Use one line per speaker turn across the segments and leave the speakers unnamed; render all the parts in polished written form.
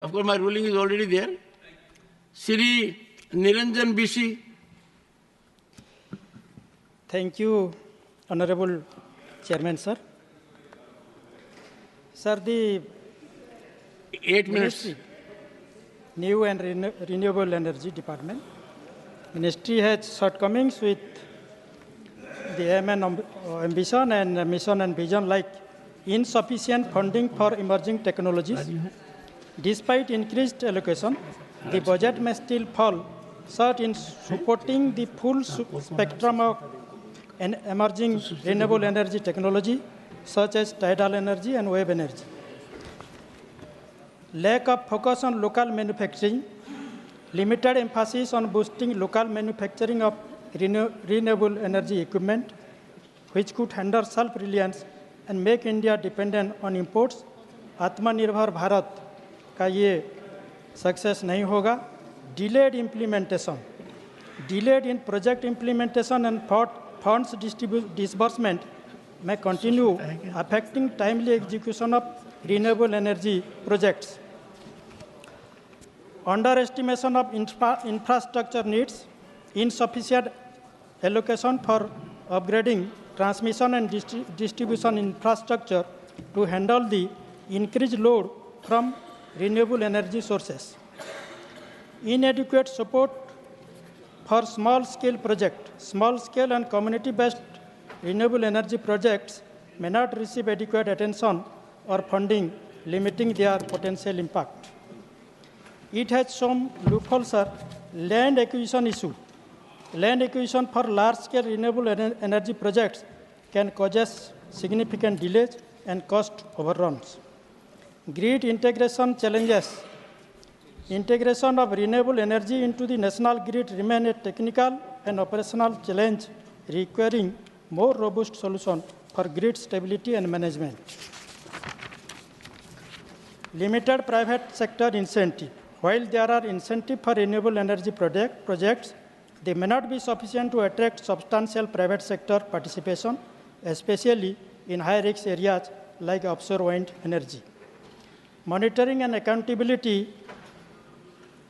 Of course, my ruling is already there. Shri Niranjan BC.
Thank you, Honorable Chairman, sir. Sir, the
8 minutes.
Ministry, New and Renewable Energy Department, Ministry has shortcomings with the ambition and mission and vision like insufficient funding for emerging technologies. Despite increased allocation, the budget may still fall short in supporting the full spectrum of emerging renewable energy technology such as tidal energy and wave energy. Lack of focus on local manufacturing, limited emphasis on boosting local manufacturing of renewable energy equipment, which could hinder self-reliance and make India dependent on imports. आत्मनिर्भर भारत का ये success नहीं होगा. Delayed implementation, delayed in project implementation and funds disbursement may continue affecting timely execution of renewable energy projects. Underestimation of infrastructure needs, insufficient allocation for upgrading transmission and distribution infrastructure to handle the increased load from renewable energy sources. Inadequate support for small-scale projects. Small-scale and community-based renewable energy projects may not receive adequate attention or funding, limiting their potential impact. It has some loopholes, sir. Land acquisition issue. Land acquisition for large-scale renewable energy projects can cause significant delays and cost overruns. Grid integration challenges. Integration of renewable energy into the national grid remains a technical and operational challenge requiring more robust solution for grid stability and management. Limited private sector incentive. While there are incentives for renewable energy projects, they may not be sufficient to attract substantial private sector participation, especially in high-risk areas like offshore wind energy. Monitoring and accountability.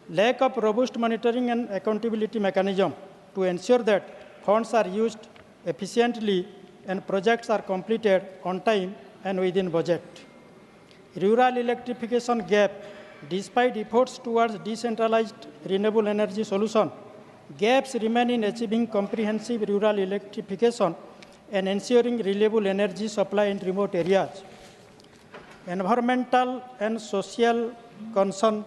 Lack of robust monitoring and accountability mechanism to ensure that funds are used efficiently and projects are completed on time and within budget. Rural electrification gap. Despite efforts towards decentralized renewable energy solution, gaps remain in achieving comprehensive rural electrification and ensuring reliable energy supply in remote areas. Environmental and social concern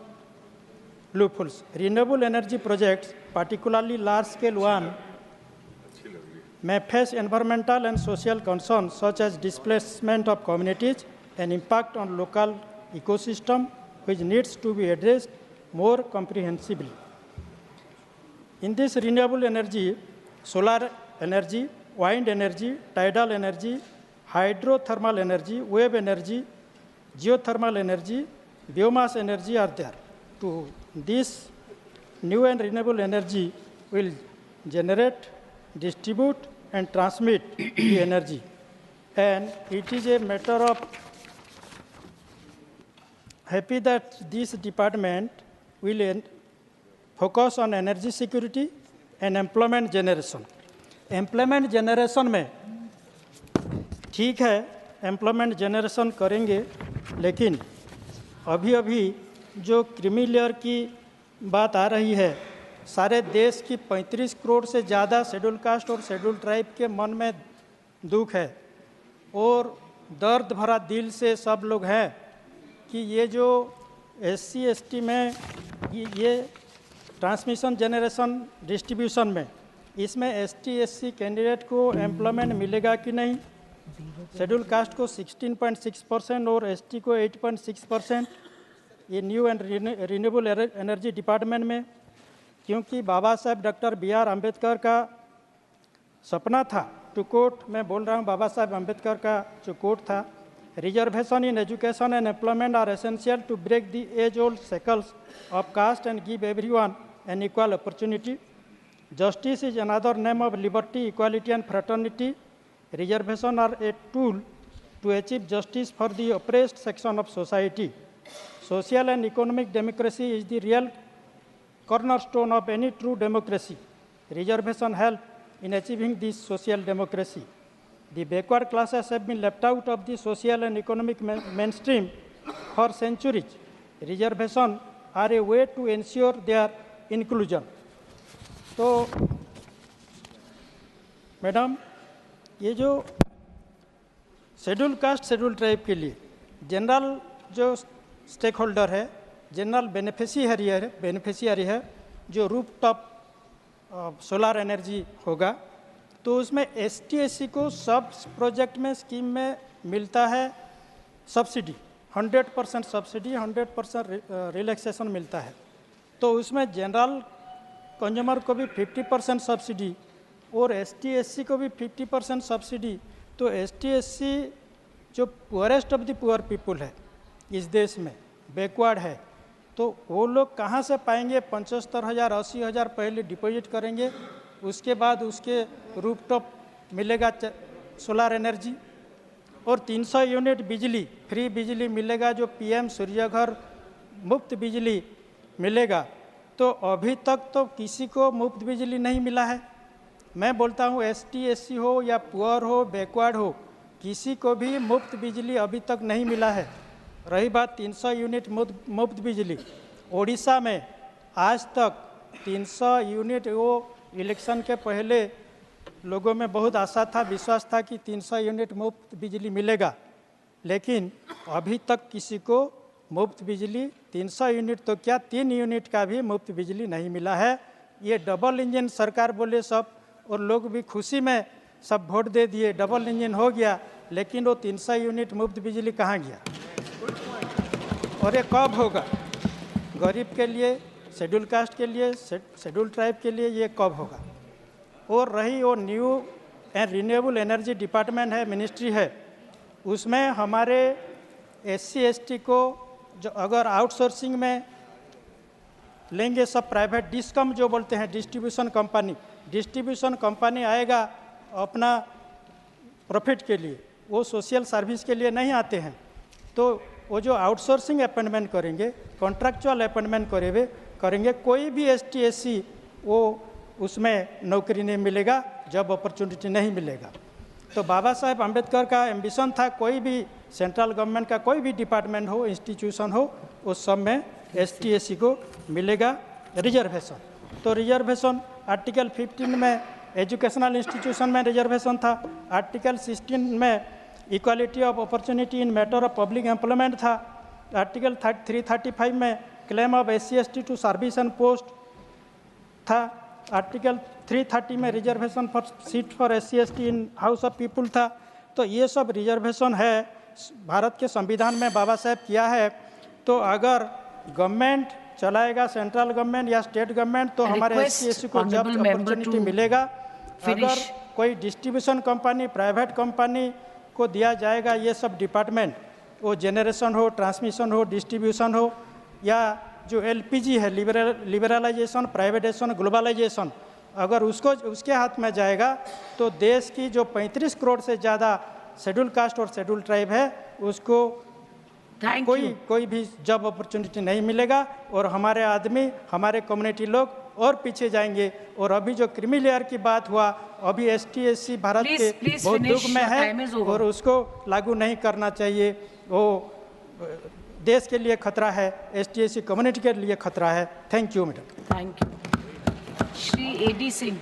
loopholes. Renewable energy projects, particularly large-scale ones, may face environmental and social concerns such as displacement of communities and impact on local ecosystem, which needs to be addressed more comprehensively. In this renewable energy, solar energy, wind energy, tidal energy, hydrothermal energy, wave energy, geothermal energy, biomass energy are there. This new and renewable energy will generate, distribute, and transmit the energy. And it is a matter of happy that this department will focus on energy security and employment generation. Employment generation में ठीक है employment generation करेंगे, लेकिन अभी जो creamy layer की बात आ रही है, सारे देश की 35 करोड़ से ज़्यादा शेड्यूल कास्ट और शेड्यूल ट्राइब के मन में दुख है और दर्द भरा दिल से सब लोग हैं कि ये जो SC ST में ये ट्रांसमिशन जनरेशन डिस्ट्रीब्यूशन में इसमें ST SC कैंडिडेट को एम्प्लॉयमेंट मिलेगा कि नहीं. शेड्यूल कास्ट को 16.6% और ST को 8.6%. ये new and renewable energy department में, क्योंकि बाबा साहब डॉक्टर BR अम्बेडकर का सपना था, टू कोट मैं बोल रहा हूँ, बाबा साहब अम्बेडकर का जो कोट था, reservation in education and employment are essential to break the age old shackles of caste and give everyone an equal opportunity. Justice is another name of liberty, equality and fraternity. Reservation are a tool to achieve justice for the oppressed section of society. social and economic democracy is the real cornerstone of any true democracy. Reservation help in achieving this social democracy. The backward classes have been left out of the social and economic mainstream for centuries. Reservation are a way to ensure their inclusion. तो madam, ये जो schedule caste schedule tribe के लिए general जो stake holder है, general beneficiary है, जो roof top solar energy होगा, तो उसमें ST/SC को सब प्रोजेक्ट में स्कीम में मिलता है सब्सिडी, 100% सब्सिडी, 100% रिलैक्सेशन मिलता है। तो उसमें जनरल कंज्यूमर को भी 50% सब्सिडी और ST/SC को भी 50% सब्सिडी। तो ST/SC जो poorest of the poor people है इस देश में, बैकवर्ड है, तो वो लोग कहाँ से पाएंगे? 75,000 80,000 पहले डिपॉजिट करेंगे, उसके बाद उसके रूफटॉप मिलेगा सोलर एनर्जी और 300 यूनिट बिजली, फ्री बिजली मिलेगा, जो PM सूर्यघर मुफ्त बिजली मिलेगा। तो अभी तक तो किसी को मुफ्त बिजली नहीं मिला है। मैं बोलता हूँ ST/SC हो या पुअर हो, बैकवर्ड हो, किसी को भी मुफ्त बिजली अभी तक नहीं मिला है। रही बात 300 यूनिट मुफ्त बिजली, ओडिशा में आज तक 300 यूनिट, वो इलेक्शन के पहले लोगों में बहुत आशा था, विश्वास था कि 300 यूनिट मुफ्त बिजली मिलेगा, लेकिन अभी तक किसी को मुफ्त बिजली 300 यूनिट तो क्या 3 यूनिट का भी मुफ्त बिजली नहीं मिला है। ये डबल इंजन सरकार बोले सब, और लोग भी खुशी में सब वोट दे दिए, डबल इंजन हो गया, लेकिन वो 300 यूनिट मुफ्त बिजली कहाँ गया और ये कब होगा? गरीब के लिए, शेड्यूल कास्ट के लिए, शेड्यूल ट्राइब के लिए ये कब होगा? और रही वो new and renewable energy department है, मिनिस्ट्री है, उसमें हमारे SC/ST को जो अगर आउटसोर्सिंग में लेंगे, सब प्राइवेट डिस्कम जो बोलते हैं, डिस्ट्रीब्यूशन कंपनी आएगा अपना प्रॉफिट के लिए, वो सोशल सर्विस के लिए नहीं आते हैं। तो वो जो आउटसोर्सिंग अपॉइंटमेंट करेंगे, कॉन्ट्रैक्चुअल अपॉइंटमेंट करेंगे, कोई भी ST/SC वो उसमें नौकरी नहीं मिलेगा, जॉब अपॉर्चुनिटी नहीं मिलेगा। तो बाबा साहेब अम्बेडकर का एम्बिशन था, कोई भी सेंट्रल गवर्नमेंट का कोई भी डिपार्टमेंट हो, इंस्टीट्यूशन हो, उस सब में ST/SC को मिलेगा रिजर्वेशन। तो रिजर्वेशन आर्टिकल 15 में एजुकेशनल इंस्टीट्यूशन में रिजर्वेशन था, आर्टिकल 16 में equality of opportunity in matter of public employment था, आर्टिकल 335 में claim of SC/ST to service and post था, आर्टिकल 330 में reservation for seat for SC/ST in House of People था। तो ये सब रिजर्वेशन है, भारत के संविधान में बाबा साहेब किया है। तो अगर गवर्नमेंट चलाएगा, सेंट्रल गवर्नमेंट या स्टेट गवर्नमेंट, तो हमारे SC/ST को जॉब अपॉर्चुनिटी मिलेगा। अगर कोई डिस्ट्रीब्यूशन कंपनी, प्राइवेट कंपनी को दिया जाएगा ये सब डिपार्टमेंट, वो जनरेशन हो, ट्रांसमिशन हो, डिस्ट्रीब्यूशन हो, या जो LPG है, लिबरलाइजेशन, प्राइवेटाइजेशन, ग्लोबलाइजेशन, अगर उसके हाथ में जाएगा, तो देश की जो 35 करोड़ से ज़्यादा शेड्यूल कास्ट और शेड्यूल ट्राइब है, उसको कोई भी जॉब अपॉर्चुनिटी नहीं मिलेगा, और हमारे आदमी, हमारे कम्युनिटी लोग और पीछे जाएंगे। और अभी जो क्रीमी लेयर की बात हुआ, अभी ST/SC भारत के बहुत दुख में है और उसको लागू नहीं करना चाहिए, वो देश के लिए खतरा है, ST/SC कम्युनिटी के लिए खतरा है। Thank you madam.
Thank you. Shri AD Singh.